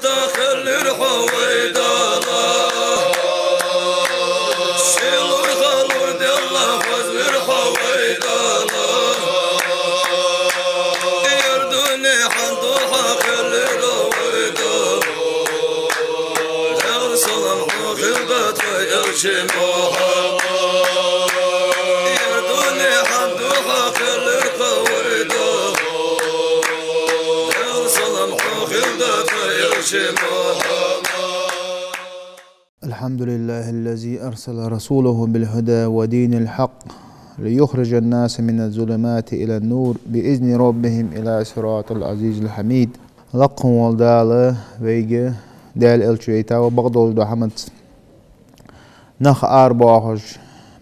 تخلي الحويد الله شيلوا الخلود الله فزر الحويد الله يردوني حنطوحة خلي الحويد غير صلم خلقت ويرشي محمد يردوني حنطوحة خلي الحويد غير صلم خلقت ويرشي محمد. الحمد لله الذي أرسل رسوله بالهدى ودين الحق ليخرج الناس من الظلمات إلى النور بإذن ربهم إلى صراط العزيز الحميد. لقم والدالة ويجي دال الشيطة وبغضوج دحمد نخ أربعة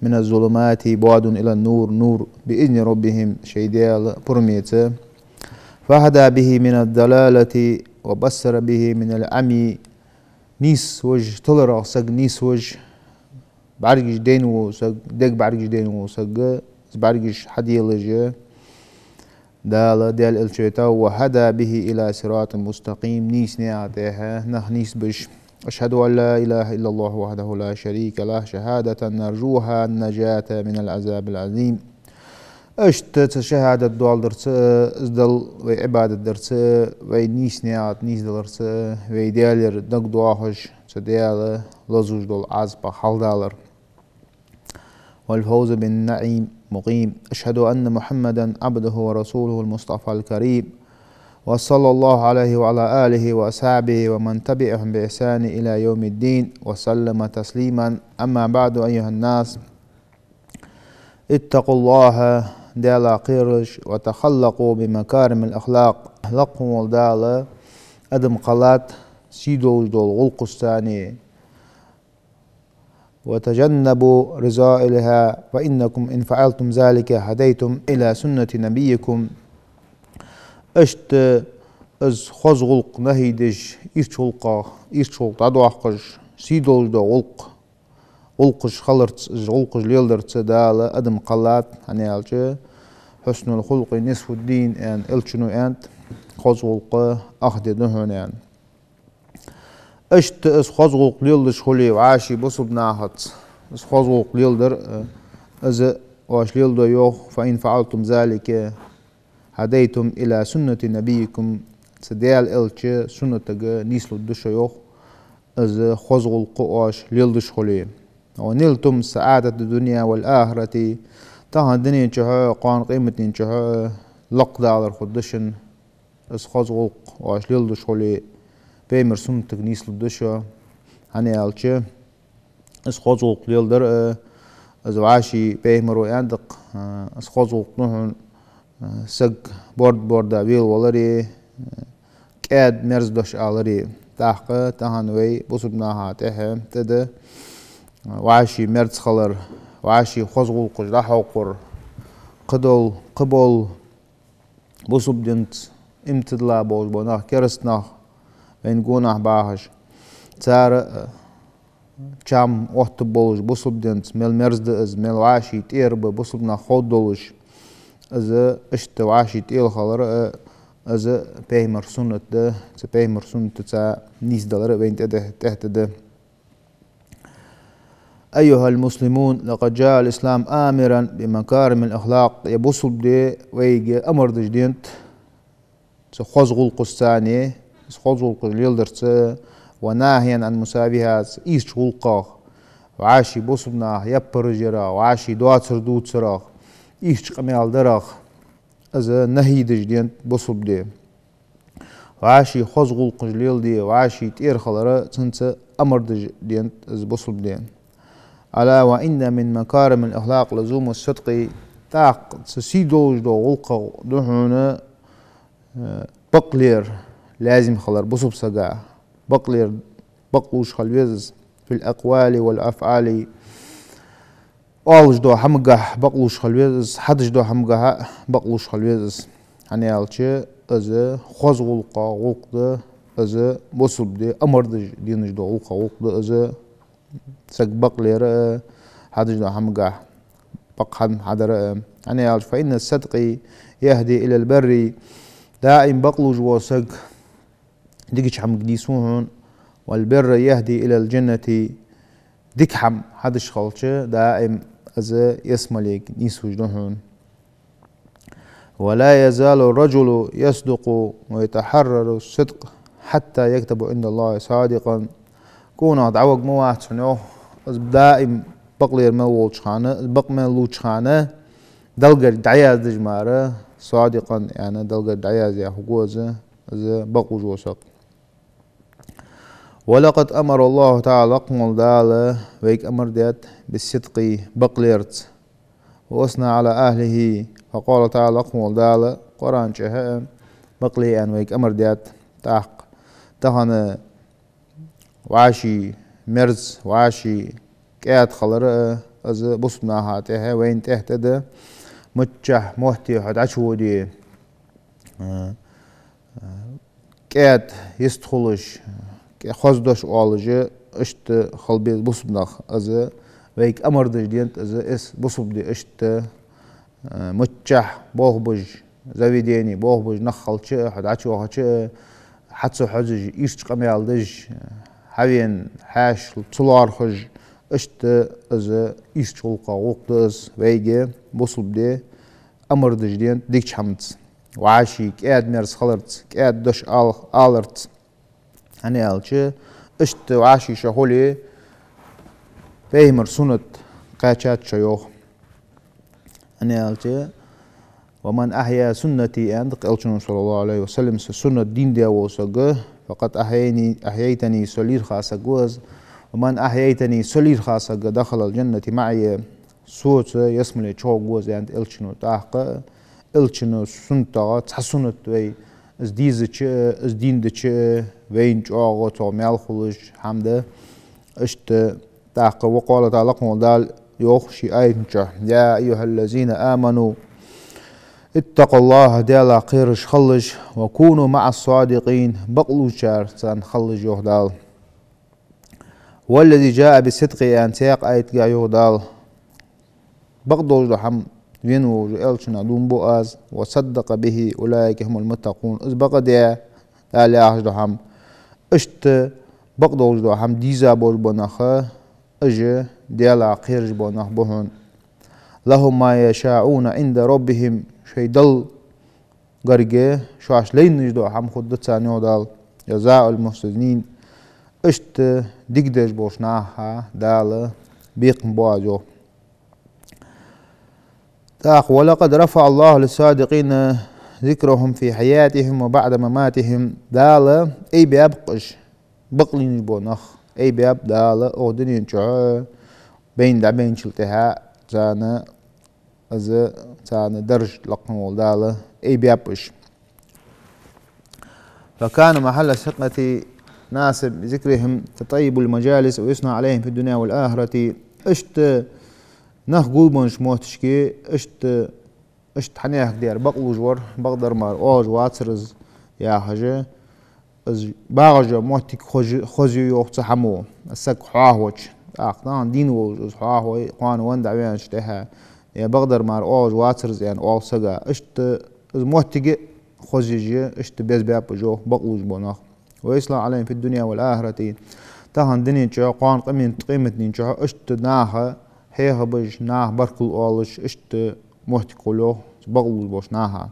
من الظلمات بعد إلى النور نور بإذن ربهم شيدال برميته فهدى به من الضلالة وبصر به من العمي نيس وج طلرا سج نيس وج بعرجش دينو سج دق بعرجش دينو سج بعرجش حديلج دال الشيطان وهدى به إلى صراط مستقيم نيس نعتها نخ نيس بش أشهد أن لا إله إلا الله وحده لا شريك له شهادة نرجوها النجاة من العذاب العظيم. اشت شهادة دول درس ازدل وعبادة درس ونيس نعت نيس درس ويدالر نقدوهش سديال لزوج دول عزبة حلدالر والفوز بالنعيم مقيم. أشهد أن محمدا عبده ورسوله المصطفى الكريم وصلى الله عليه وعلى آله وأصحابه ومن تبعهم بإحسان إلى يوم الدين وسلم تسليما. أما بعد أيها الناس اتقوا الله دالا قيرش وتخلقوا بمكارم الأخلاق. لقم والدالة أدم قلات سيدوج دول غلقستاني وتجنبوا رذائلها فإنكم إن فعلتم ذلك هديتم إلى سنة نبيكم. اشت از خزغلق نهيدج إيرشولقا إيرشولق عدوحقش سيدوج دول غلقش خلرت غلقش ليلدرت دالة أدم قلات هنيالجه حسن الخلق نصف الدين ان الشنو انت خزغلق أخدي دهون ان اشت اس خزغلق ليلدش خلي وعاشي بصب ناحت اس خزغلق ليلدر از واش ليلدر يوخ فإن فعلتم ذلك هديتم إلى سنة نبيكم سديال الچه سنة نيسلو دشو يوخ از خزغلق واش ليلدش خلي ونلتم سعادة الدنيا والآخرة تاها الدنيا انشها قوان قيمة انشها لق دالر خدشن اس خزغلق واش ليلدش خلي بيمر سنتك نيسلو دشو هني الچه اس خزغلق ليلدر از واشي بيمر ويندق اس خزغلق نهن سق بورد ويل ولري كاد مرز دش آلري تاحقه تاهنوي بصبناها تهم تده وعاشي مرز خلر وعاشي خزغلق جراحوقر قدول قبول بصب دنت امتدلا بوج بوناخ كرستناخ وين قوناخ باهش تار چام وقت بولج بصب دنت مل مرز دز مل وعاشي تيرب بصبنا خود دولج از اشت وعاشي تيل خلر از بيمر سنت ده بيمر سنت تا نيس دلر وين تحت ده. أيها المسلمون لقد جاء الإسلام آمرا بمكارم الأخلاق يبصب دي ويجي أمر دجدينت خزغلق الثاني خزغلق اليلدرت وناهيا عن مساويات إيش غلقاخ وعاشي بصبنا يبرجرا وعاشي دواتر دوتسراخ إيش قميال دراخ از نهي دجدينت بصب دي وعاشي خزغلق اليل دي وعاشي تير خلرا تنت أمر دجدينت از بصب دي. ألا وإن من مكارم الأخلاق لزوم الصدق تاق سيدوج دو غلقا دهونا بقلير لازم خلر بصب سقا بقلير بقلوش خلويز في الأقوال والأفعال أولج دو حمقه بقلوش خلويز حدش دو حمقه بقلوش خلويز هنيالشي از خزغلقا غلق از بصب دي أمر دينج دو غلقا غلق از سق بقلير حدش دو حمقه بقحن حدر يعني فإن الصدق يهدي إلى البر دائم بقلوج وسق ديكش حم قديسون والبر يهدي إلى الجنة ديك حم حدش خالش دائم أز يسمليك نيسو جدهن. ولا يزال الرجل يصدق ويتحرر الصدق حتى يكتب عند الله صادقا. كون دعوق موات شنو دائم بقلير مولش خانه بق ملوش خانه دلقر دعياز دجماره صادقا يعني دلقر دعياز يا حقوزه از بقو جوسق. ولقد أمر الله تعالى قمل داله ويك أمر ديت بالصدق بقليرت وأثنى على أهله فقال تعالى قمل داله قرآن شهاء بقلي أن ويك أمر ديت تحق تهنا وعاشي مرز وعاشي كات خلرة از بصنا هاتها وين تهتدى متجح موحتي حد عشودي كات يستخلش خزدش آلجه اشت خلبي بصبناخ از ويك أمر دجدينت از اس بصبدي اشت متجح بوهبج زويديني بوهبج نخلش حد عشوهش حدسو حجج إيش قميالدج هاوين حاش طلار خج اشت از إيش شلقا وقتز ويجي بصبدي أمر دجدين ديكش حمد وعاشي كاد مرز خلرت كاد دش آلرت هني آلچه اشت وعاشي شهولي فيهمر سنت قاچات شيوخ هني آلچه ومن أحيا سنتي أن قلتنا صلى الله عليه وسلم سنة دين دي وسقه فقد أحييتني سلير خاصقوز ومن أحييتني سلير خاصق دخل الجنة معي صوت يسمى تشوغوز يعني إلشنو تحقق إلشنو سنتا تحسنت وي از ديزچ از ديندچ وين جوغو تو مال خلج حمده اشت تحقق. وقال تعالى قال يوخ شي ايتنچ يا ايها الذين آمنوا اتقوا الله دالا قيرش خلج وكونوا مع الصادقين بقلو شار سان خلج يهدال. والذي جاء بالصدق ان سيق ايت يهدال بقدوج رحم وينو جئلشنا دون بؤاز وصدق به أولئك هم المتقون. إذ بقديا دالي أخذ رحم اشت بقدوج رحم ديزا بوج بناخه اجي ديالا قيرج بناخ بهن لهم ما يشاءون عند ربهم شي دل غرقه شاش لين نجدو حم خدت ثانيو دال جزاء المحسنين اشت ديقدج بوشناها دال بيقم بواجو. ولقد رفع الله للصادقين ذكرهم في حياتهم وبعد مماتهم دال اي بيبقش بقلين بونخ اي بيب دال اودنين شعو بين دعبين شلتها زانا از زانا درج لقم دال اي بيبقش. فكان محل ثقة ناسب بذكرهم تطيب المجالس ويثنى عليهم في الدنيا والآخرة. اشت نخ قوبنش موتشكي اشت حنيح دير بقلو جور بقدر مار اوج واتسرز يا حاجة از باغجا موتك خوزي يوخ تحمو السك حواهوش اقنان دينو حواهوي قوان وان دعوين اشتها يا بقدر مار اوج واتسرز يعني اوغ سقا اشت از موتك خوزي جي اشت بيز بياب جو بقلو جبوناخ ويسلام عليهم في الدنيا والآخرة. تهان دنيا جو قوان قيمة نين جو اشت ناها هيها بج ناه بركل أولش اشت محتقلو بغل بوش ناها.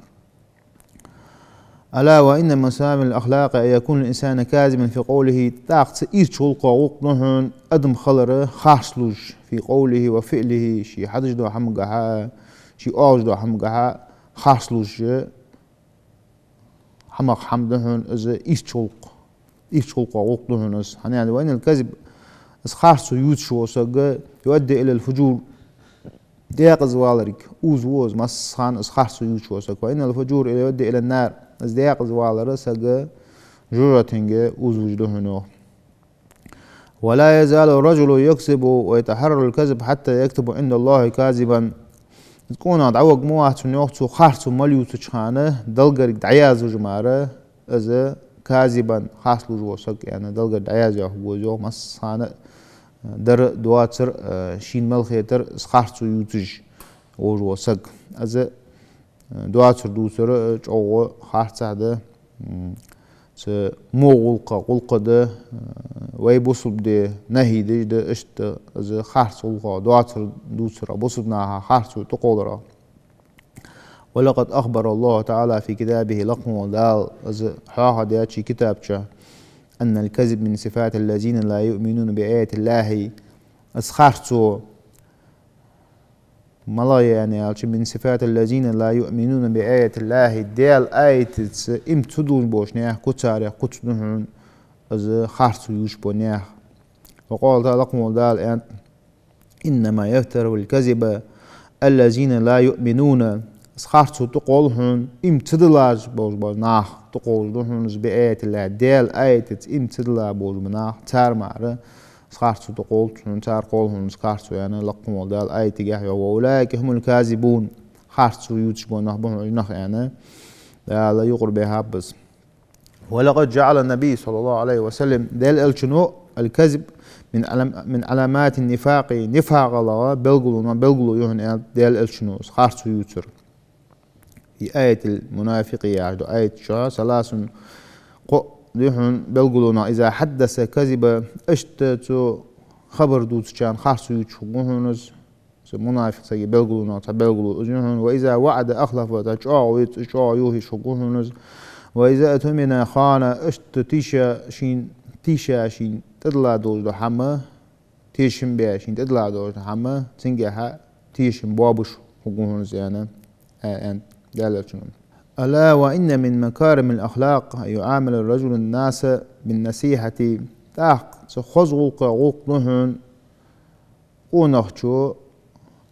ألا وإن مسام الأخلاق أن يكون الإنسان كاذبا في قوله تاقت إيش شلقا وقنهن أدم خلره خاصلوج في قوله وفعله شي حدج دو حمقها شي أوج دو حمقها خاصلوج حمق حمدهن إذا إيش شلقا وقنهن إذا يعني وإن الكذب إذا خاصو يوتشو ساقا يؤدي إلى الفجور ديق زوالرك ووز مسخان إذا خاصو يوتشو ساقا وإن الفجور يؤدي إلى النار إذا ديق زوالر ساقا جورتنجا وزوجدهنو. ولا يزال الرجل يكسب ويتحرر الكذب حتى يكتب عند الله كاذبا. تكون عدوق مواه تنيوختو خاصو مليو تشخانه دلقرك دعيازو جماره إذا كاذبا خاصلو جو ساق يعني دلقر دعيازو جو مسخانه در دواتر شين ملخيتر خاصو يوتج وجو ساق إذا دواتر دوتر جوه خاص هذا موغلقة قلقة ده ويبصب ده نهي ده اشت از خارس قلقة دواتر دوسرة بصبناها خارس تقولرا. ولقد أخبر الله تعالى في كتابه لقم ودال از حاها دياتشي كتابشا أن الكذب من صفات الذين لا يؤمنون بآيات الله از خارسو ملايا يعني من صفات الذين لا يؤمنون بآية الله ديال آية امتدون بوش نياه كتاري كتنهن از خارسو يوش بو نياه. وقال تعالى لقم ودال إنما يفتر الكذب الذين لا يؤمنون خارسو تقولهن امتدلاج بوش بناه تقولهن بآية الله ديال آية امتدلا بوش بناه تار معره خارسو تقولهن تار قولهن خارسو يعني لقم ودال آية تجاه وأولئك هم الكاذبون خارسو يوتش بناه بناه يعني لا يقرب بها بس. ولقد جعل النبي صلى الله عليه وسلم ديال الشنو الكذب من علامات النفاق نفاق الله بلغلو يهن ديال الشنو خارسو يوتر. في آية المنافقية آية شا ثلاث يهن بلغلونا إذا حدث كذب اشتتو خبر دوت كان خارسو يوتشوغونز منافق سي بلغلونا تبلغلو يهن وإذا وعد أخلف تشاو يوهي شوغونز وإذا أتمنى خانة اشت تيشا شين تدلا دوز دو حما تيشن بيا شين تدلا دوز دو حما تنجح تيشن بابوش حقوهنز يعني ألا وإن من مكارم الأخلاق يعامل الرجل الناس بالنصيحة تاق تخزغوق غوقنهن ونخشو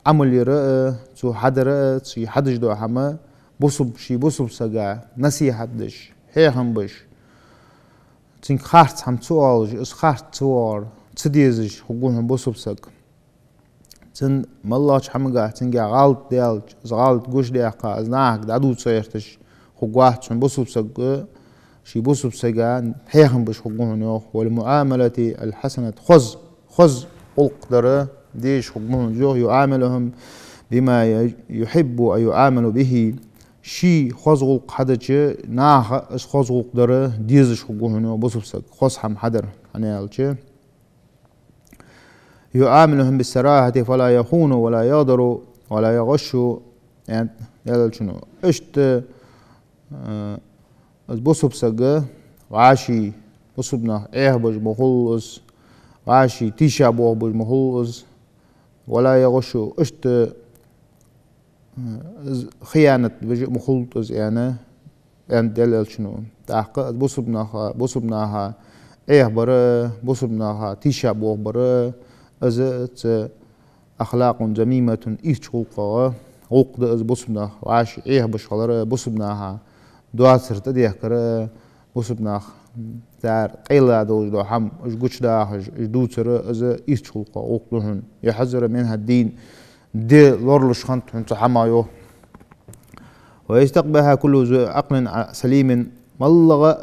عمل يرأى تو حدر تي حدج دو حما بصب سجا نصيحة دش هيهم بش تنك خارت هم توالج اس خارت توار تديزش حقوهم بصب سج تن ملاش حمقا تنجا غالط ديالج غالط قوش ديقا ازناك دادو تسيرتش حقوات شن بصب سج شي بصب سجا هيهم بش حقوهم يوخ. والمعاملة الحسنة خز قلق ديش حقوهم جوه يعاملهم بما يحب أن يعامل به شي خزغلق حدث ناخ اس خزغلق دره ديزش حقوهنو بصبسك خصحم حدر هنالچه يعاملهم بالسراحة فلا يخون ولا يغدر ولا يغش يعني يلا شنو اشت بصبسك وعاشي بصبنا بج مخلص وعاشي تيشا بج مخلص ولا يغش اشت خيانة مخلطز يعني دلل شنو تحقق بصبناها برا بصبناها تيشا بوه برا ازت أخلاق ذميمة إيش غلقة غلق از بصبناه وعاش بشغلرة بصبناها دواسر تديه كرا بصبناه دار قيلة دوج دو حم اش قوش داهج اش دوتر از إيش غلقة غلقهن يحذر منها الدين دي لورلش خنت انت حمايو ويستقبلها كل ذو عقل سليم ملغ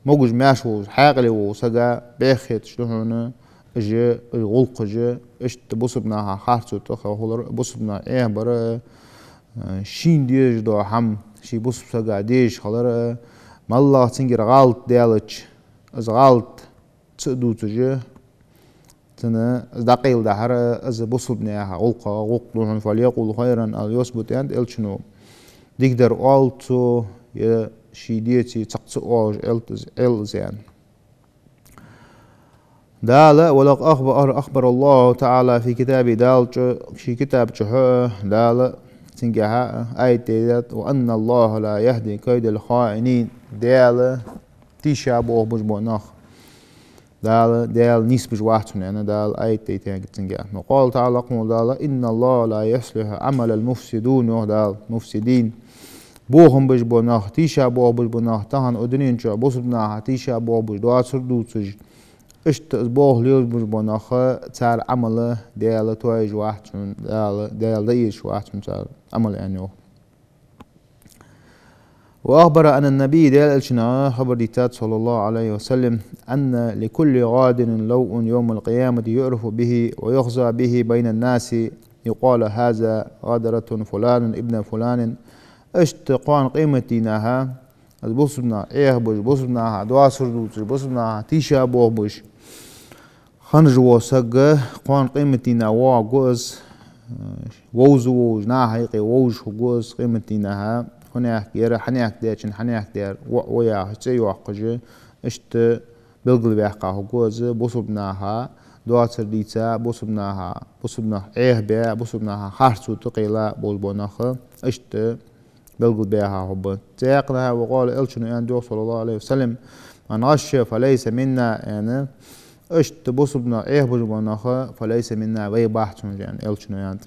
موجج ماشو حاقلي وسجا بيخيت شلون اجي غلق اجي اشت بصبناها خارتو تخو بصبنا برا شين ديج دو حم شي بصب سجا ديش خلر ملغ تنجر غلط ديالج از غلط تسدو تجي تنا دقيل دهر از بصبناها غلق فليقول خيرا او يثبت عند الشنو ديقدر ألتو يا شيديتي تقصواج الزين دال ولق أخبر الله تعالى في كتابه دال في كتاب جه دال تنجها آيات وأن الله لا يهدي كيد الخائنين دال تيشابه بجبوناخ دال نيس بجواحتون يعني دال آيات تنجها وقال تعالى قول دال إن الله لا يصلح عمل المفسدون دال مفسدين بوهم بجبوناخ تيشا بجبوناخ تهان أدنين شو بصبناها تيشا بجدوات سردوتج اشت بوه ليل بجبوناخ تار عمله ديال تويج واحتون ديال ديش واحتون تار عمل يعني وأخبر أن النبي ديال الشنا خبر ديتات صلى الله عليه وسلم أن لكل غادر لوء يوم القيامة يعرف به ويخزى به بين الناس يقال هذا غادرة فلان ابن فلان اشتقان قيمتينها از بوسبنا بوش بوسبنا دعا سردوش بوسبنا تيشا بوش خنج وسق قوان قيمتنا واجوز ووز نا هيقي ووج جوز قيمتنا هناك يرى حناك ديرشن حناك دير ويا هتسي واقجه اشت بلغل بيحقا جوز بوسبناها دعا سرديتا بوسبناها بيا بوسبناها خارسو تقيلا بولبوناخ اشت بلغل بيها هب تيقنها وقال إلشنو يعني صلى الله عليه وسلم من غش فليس منا يعني اشت بوسبنا بولبوناخ فليس منا ويباحتون يعني إلشنو يعني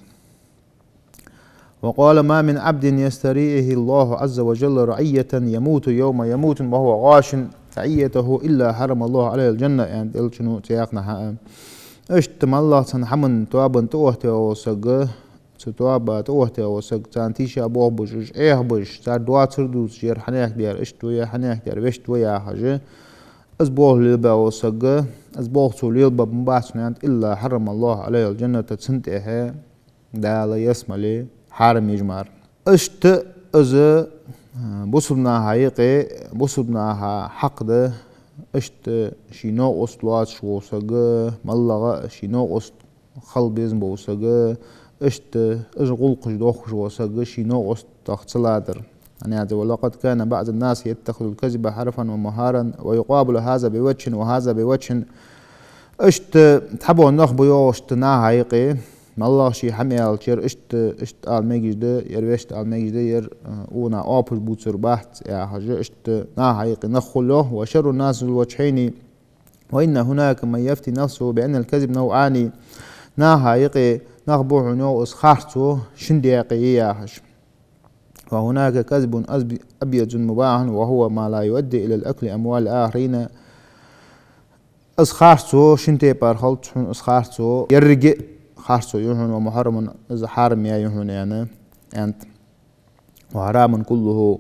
وقال ما من عبد يستريئه الله عز وجل رعية يموت يوم يموت وهو غاش رعيته إلا حرم الله عليه الجنة يعني إلشنو تيقنها اشتم الله تنحمن توابن توهته وسق ستوابا توهته وسق تانتيشا ابوه بوش بوش تار دوات سردوس جير حناك دير اشتويا حناك دير ويشتويا حاجة ازبوه ليلبا وسق ازبوه سو ليلبا بمباسن يعني إلا حرم الله عليه الجنة تسنتها دالا يسمى حارم يجمار اشت از بوسبنا هايقي بوسبناها حق ده اشت شينو أصلات شو سجى ملغا شينو أصل خلبيزم بو سجى اشت اشغل قجدوخ شو سجى شينو أصل تختلادر يعني هذا ولقد كان بعض الناس يتخذ الكذب حرفا ومهارا ويقابل هذا بوجه وهذا بوجه اشت تحبوا النخبو يو اشتنا هايقي مالله شي حميال شير اشت آل ميجد يروشت آل ميجد ير اونا اوبل بوتسر بحت يا حاجة اشت نا هايقي نخله وشر الناس الوجهين وإن هناك من يفتي نفسه بأن الكذب نوعان نا هايقي نخبوه نوع اسخارتو شنديقي يا حاجة وهناك كذب أبيض مباح وهو ما لا يؤدي إلى الأكل أموال الآخرين اسخارتو شنتي بارخلت اسخارتو يرجع خارسو يهون ومحرم إذا حارم يا يهون يعني أنت وحرام كله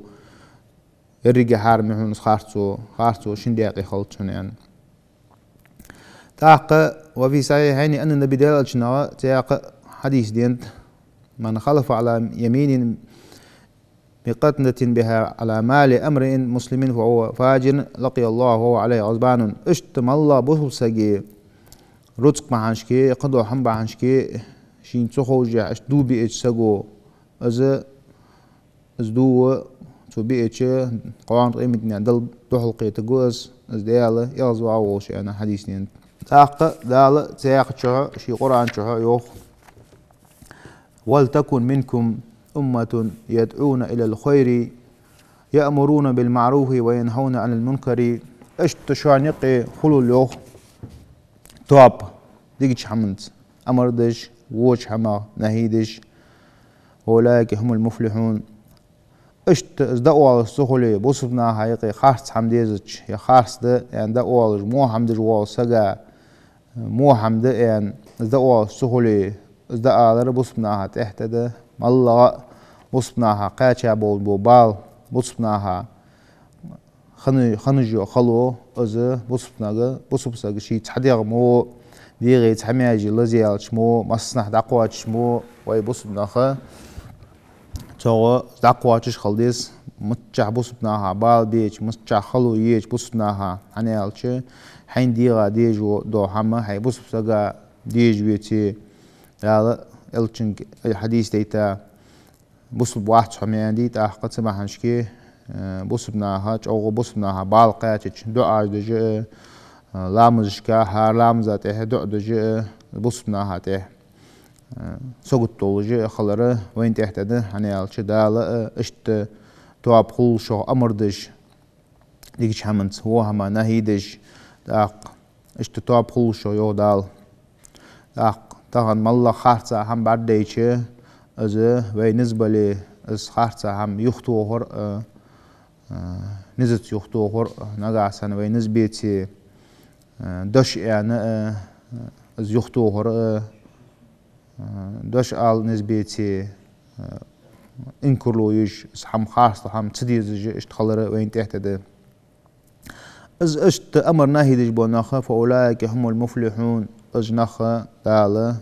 يرجع حارم يهون خارسو شنديقي خلطون يعني تاق وفي صحيحين أن النبي دلال شنو تاق حديث دينت من خلف على يمين بقتنة بها على مال أمر مسلم فهو فاجر لقي الله وهو عليه غضبان اشتم الله بوسجي رزق معانشكي قدو حم بعانشكي شين تخوجع اشدو بيئتش ساقو ازدو تو بيئتش قوان قيمتني دل دوحلقي تقوز ازديالة يغزو عووش انا حديثني تاق دال تاق شو شي قرآن شو يوخ ولتكن منكم أمة يدعون إلى الخير يأمرون بالمعروف وينهون عن المنكر اشتشانيقي خلو اليوخ تواب ديجش حمد أمردش ووش حما نهيدش أولئك هم المفلحون اشت ازدقوا على السخولي بوصفنا هايقي خارس حمديزش يا خارس ده يعني دقوا على مو حمدش وال سجا مو حمد يعني ازدقوا على السخولي ازدقوا على بوصفناها تحت ده مالله بوصفناها قاتشا بول بوبال بوصفناها خنجو خلو از بوصفناها شي تحديق مو ديغي تحمياجي لزيال شمو مصنح دقوات شمو واي بوصفناها تو دقواتش خلديس متجع بوصفناها بال بيج متجع خلو يج بوصفناها هنيالش حين ديغا ديجو دو حما حي بوصفناها ديج بيتي لا الچنك الحديث ديتا بوصل بواحد حميان ديتا قد سمحنشكي بوصبناها او بوصبناها بالقاتش دعا دجي لامزشكا هار لامزاته دع دجي بوصبناها ته سوغتولجي خلره وين تحتده هنيالش دال اشت تواب خل شو امردش ديجي حمنت هو هما نهيدش داق اشت تواب خل شو يو دال داق طبعا مالله خارطة هم بعديشة از وينسبة لي از خارطة هم يختوهر نزت يختوهر نقاسن وينسبيتي دش يعني از يختوهر دش آل نسبيتي انكرلو يش هم خارطة هم تديز اشتخلر وين تحتده از اشت امر نهي دج بوناخه فاولئك هم المفلحون اجنخ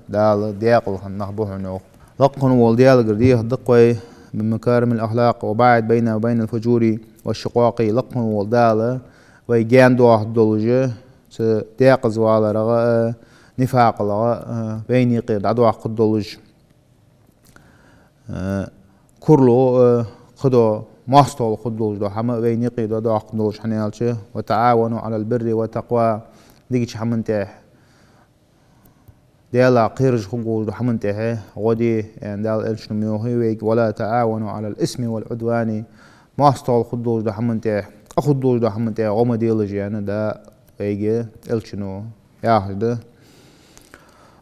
دال دياقل نخبوه نوخ لقن والديال قرديه دقوي بمكارم الأخلاق وباعد بينه وبين الفجور والشقاق لقم والدالة ويجان دوح الدولجة تيق زوالا رغا نفاق لغا بيني قيد عدوح الدولج كرلو خدو ماستول الدولج دو حما بيني قيد عدوح الدولج حنيالشه وتعاونوا على البر والتقوى ديكش حمنتح ديالا قيرج خقول حمنته غودي يعني دال الشنو ميوهي ويك ولا تعاونوا على الاسم والعدوان ما استول خدوج ده حمنته اخدوج ده حمنته غوما ديلج يعني دا ويجي الشنو ياخد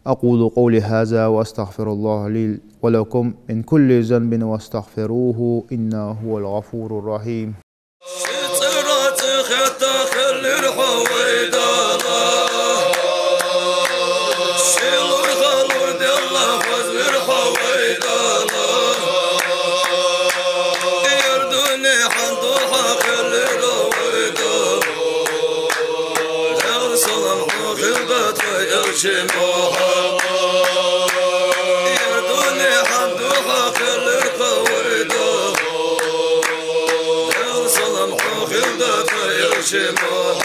اقول قولي هذا واستغفر الله لي ولكم من كل ذنب واستغفروه انه هو الغفور الرحيم. يردوني حمد وحاخر للقويدة يا صلم حوخ الدفع يرشموها